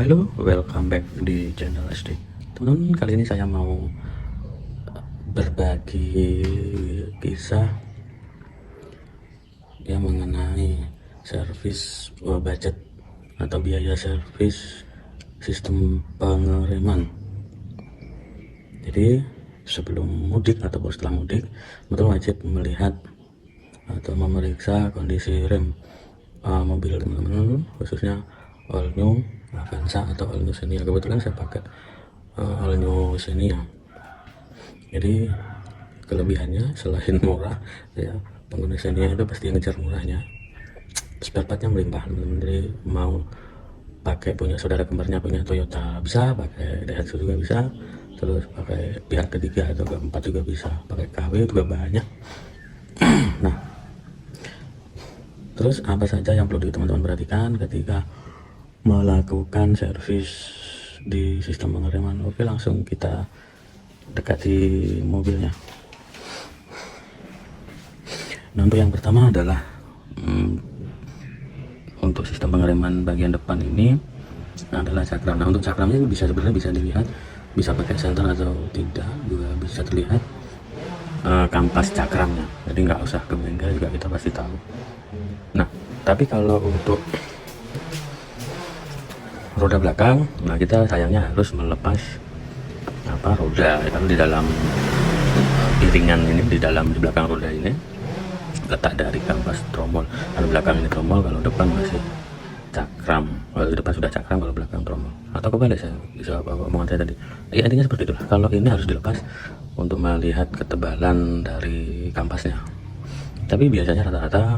Halo, welcome back di channel SD. Teman-teman, kali ini saya mau berbagi kisah yang mengenai servis budget atau biaya servis sistem pengereman. Jadi sebelum mudik ataupun setelah mudik, teman-teman wajib melihat atau memeriksa kondisi rem mobil teman-teman, khususnya all new Avanza atau all new Xenia. Kebetulan saya pakai all new Xenia. Jadi kelebihannya selain murah, ya pengguna Xenia itu pasti ngejar murahnya. Spare partnya melimpah teman-teman. Jadi mau pakai punya saudara kembarnya punya Toyota bisa, pakai Daihatsu juga bisa, terus pakai pihak ketiga atau keempat juga bisa, pakai KW juga banyak. Nah, terus apa saja yang perlu teman-teman perhatikan ketika melakukan servis di sistem pengereman? Oke, langsung kita dekati mobilnya. Nah, untuk yang pertama adalah untuk sistem pengereman bagian depan ini adalah cakram. Nah, untuk cakramnya sebenarnya bisa dilihat, bisa pakai senter atau tidak juga bisa terlihat kampas cakramnya, jadi nggak usah ke bengkel juga kita pasti tahu. Nah, tapi kalau untuk roda belakang, nah kita sayangnya harus melepas roda, karena di dalam piringan ini, di belakang roda ini letak dari kampas tromol. Kalau belakang ini tromol, kalau depan masih cakram. Kalau depan sudah cakram, kalau belakang tromol. Atau kebalik, saya bisa omongan saya tadi. Ya, intinya seperti itulah. Kalau ini harus dilepas untuk melihat ketebalan dari kampasnya. Tapi biasanya rata-rata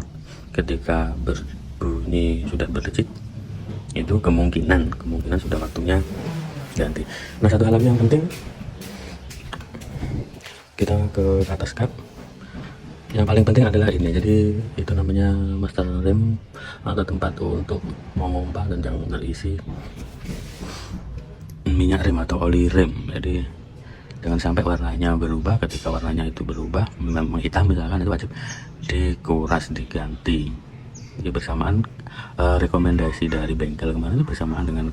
ketika berbunyi sudah berdecit, itu kemungkinan sudah waktunya ganti. Nah, satu hal yang penting, kita ke atas kap. Yang paling penting adalah ini, jadi itu namanya master rem atau tempat untuk memompa dan yang terisi minyak rem atau oli rem. Jadi jangan sampai warnanya berubah. Ketika warnanya itu berubah menghitam misalkan, itu wajib dikuras, diganti. Ya, bersamaan rekomendasi dari bengkel kemarin itu bersamaan dengan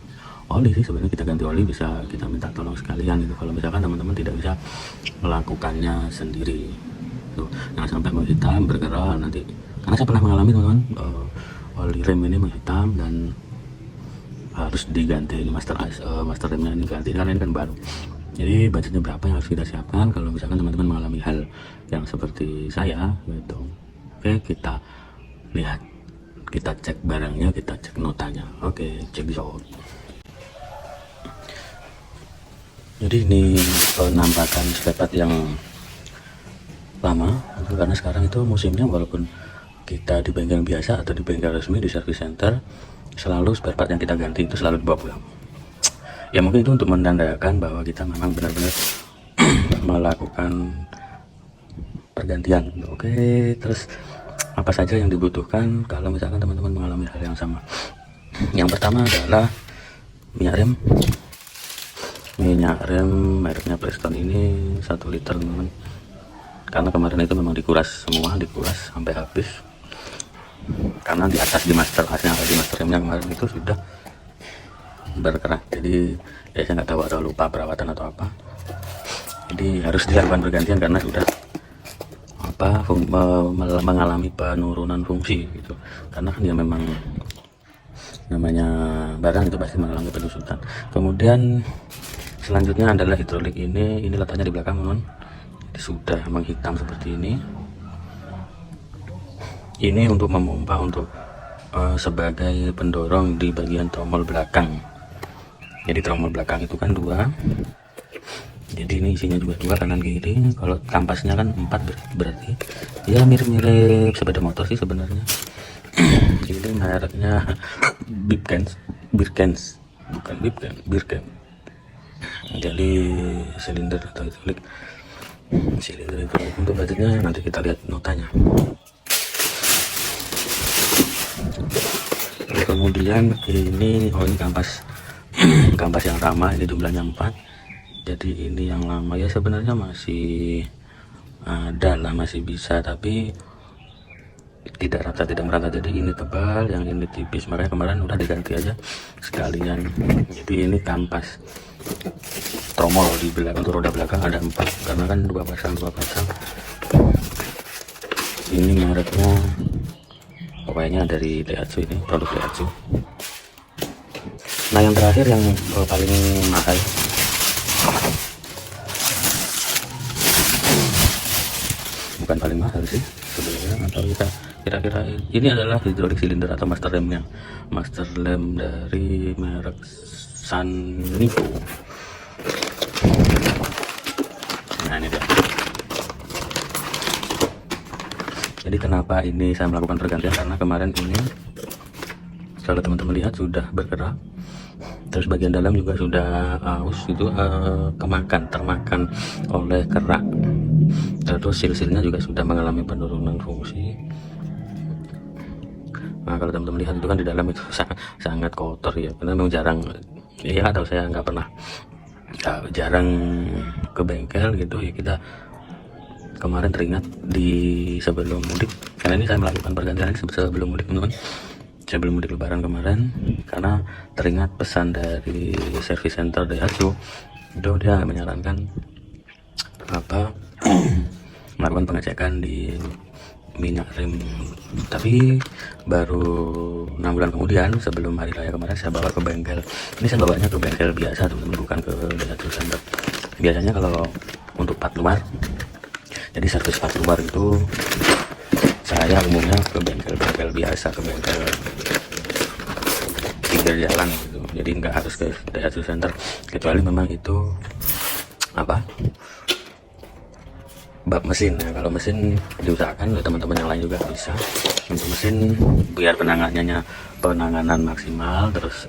oli sih sebenarnya. Kita ganti oli bisa kita minta tolong sekalian gitu, kalau misalkan teman-teman tidak bisa melakukannya sendiri tuh. Jangan sampai menghitam bergerak nanti, karena saya pernah mengalami teman-teman, oli rem ini menghitam dan harus diganti. Ini master remnya ini ganti karena ini kan baru. Jadi budgetnya berapa yang harus kita siapkan kalau misalkan teman-teman mengalami hal yang seperti saya gitu. Oke, kita lihat, kita cek barangnya, kita cek notanya. Oke, cek this out. Jadi ini penampakan spare part yang lama, karena sekarang itu musimnya, walaupun kita di bengkel biasa atau di bengkel resmi, di service center, selalu spare part yang kita ganti itu selalu dibawa pulang. Ya mungkin itu untuk menandakan bahwa kita memang benar-benar melakukan pergantian. Oke, terus apa saja yang dibutuhkan kalau misalkan teman-teman mengalami hal yang sama? Yang pertama adalah minyak rem. Minyak rem mereknya Preston ini 1 liter teman-teman, karena kemarin itu memang dikuras sampai habis, karena di atas di master remnya kemarin itu sudah berkerak. Jadi ya saya nggak tahu atau lupa perawatan atau apa, jadi harus dilakukan pergantian karena sudah mengalami penurunan fungsi gitu. Karena kan dia memang namanya barang itu pasti mengalami penyusutan. Kemudian selanjutnya adalah hidrolik. Ini letaknya di belakang teman-teman, sudah menghitam seperti ini. Ini untuk memompa, untuk sebagai pendorong di bagian tromol belakang. Jadi tromol belakang itu kan 2, jadi ini isinya juga 2, kanan kiri. Kalau kampasnya kan 4, berarti ya mirip-mirip sepeda motor sih sebenarnya. Ini mereknya Birkens, bukan Birken. Jadi silinder atau hidrolik, silinder itu. Untuk budgetnya nanti kita lihat notanya. Kemudian ini kampas kampas yang ramah, ini jumlahnya 4. Jadi ini yang lama, ya sebenarnya masih ada lah, masih bisa, tapi tidak rata, tidak merata, jadi ini tebal, yang ini tipis, makanya kemarin udah diganti aja sekalian. Jadi ini kampas tromol di belakang, untuk roda belakang ada 4 karena kan dua pasang. Ini mereknya pokoknya dari Daihatsu, ini produk Daihatsu. Nah yang terakhir yang paling mahal, bukan paling mahal sih sebenarnya, atau kita kira-kira ini adalah hidrolik silinder atau master lemnya, master lem dari merek Saniko. Nah ini dia. Jadi kenapa ini saya melakukan pergantian, karena kemarin ini kalau teman-teman lihat sudah bergerak, terus bagian dalam juga sudah aus itu termakan oleh kerak, terus sil-silnya juga sudah mengalami penurunan fungsi. Nah kalau teman-teman lihat itu kan di dalam itu sangat kotor ya, karena memang jarang ya, atau saya nggak pernah jarang ke bengkel gitu ya. Kita kemarin teringat di sebelum mudik, karena ini saya melakukan pergantian sebelum mudik teman-teman, sebelum mudik lebaran kemarin, karena teringat pesan dari service center Daihatsu itu, dia menyarankan apa melakukan pengecekan di minyak rem. Tapi baru 6 bulan kemudian sebelum hari raya kemarin saya bawa ke bengkel. Ini saya bawanya ke bengkel biasa teman-teman, bukan ke Daihatsu center. Biasanya kalau untuk part luar, jadi servis part luar itu saya umumnya ke bengkel-bengkel biasa, ke bengkel pinggir jalan gitu. Jadi nggak harus ke Daihatsu center, kecuali memang itu apa bab mesin. Nah, kalau mesin diusahakan oleh teman-teman yang lain juga bisa. Untuk mesin biar penanganan maksimal, terus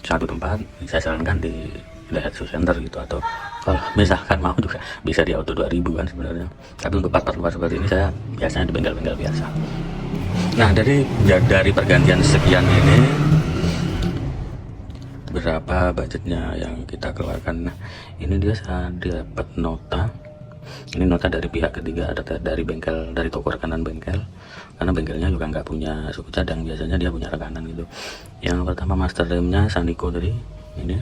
satu tempat saya sarankan di Daihatsu center gitu, atau kalau misalkan mau juga bisa di Auto 2000 kan sebenarnya. Tapi untuk part luar seperti ini saya biasanya di bengkel-bengkel biasa. Nah dari pergantian sekian ini, berapa budgetnya yang kita keluarkan? Nah ini dia, saya dapat nota. Ini nota dari pihak ketiga, ada dari bengkel, dari toko rekanan bengkel, karena bengkelnya juga nggak punya suku cadang, biasanya dia punya rekanan gitu. Yang pertama master lemnya Saniko tadi, ini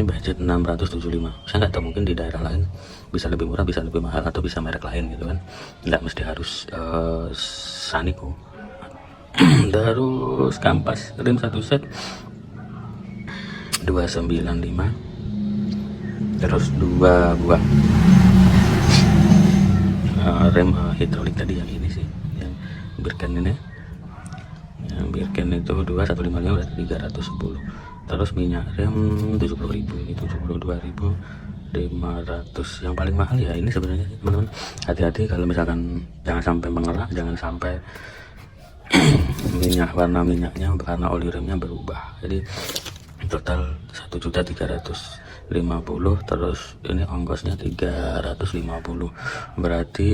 budget 675. Saya nggak tahu, mungkin di daerah lain bisa lebih murah, bisa lebih mahal, atau bisa merek lain gitu kan, nggak mesti harus Saniko. Terus kampas rem satu set 295, terus 2 buah rem hidrolik tadi, yang ini sih, yang Birken ini, yang Birken itu 2155 udah 310. Terus minyak rem 70.000, ini 72.500. Yang paling mahal ya ini sebenarnya teman-teman. Hati-hati kalau misalkan, jangan sampai mengerak, jangan sampai warna minyaknya, warna oli remnya berubah. Jadi total 1.350.000, terus ini ongkosnya 350, berarti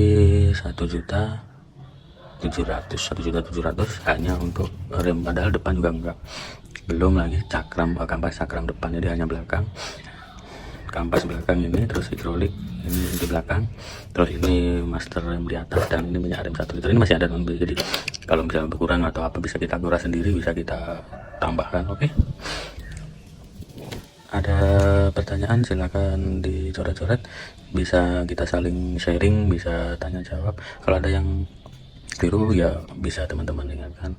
1.700.000 hanya untuk rem, padahal depan juga enggak, belum lagi kampas cakram depan, jadi hanya belakang, kampas belakang ini, terus hidrolik ini di belakang, terus ini master rem di atas, dan ini minyak rem 1 liter. Ini masih ada non-beli, jadi kalau misalnya berkurang atau apa bisa kita kuras sendiri, bisa kita tambahkan. Oke. Ada pertanyaan silakan dicoret-coret, bisa kita saling sharing, bisa tanya jawab. Kalau ada yang keliru ya bisa teman-teman ingatkan.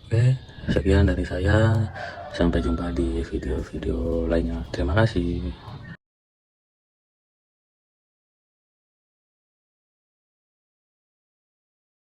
Oke, sekian dari saya, sampai jumpa di video-video lainnya. Terima kasih.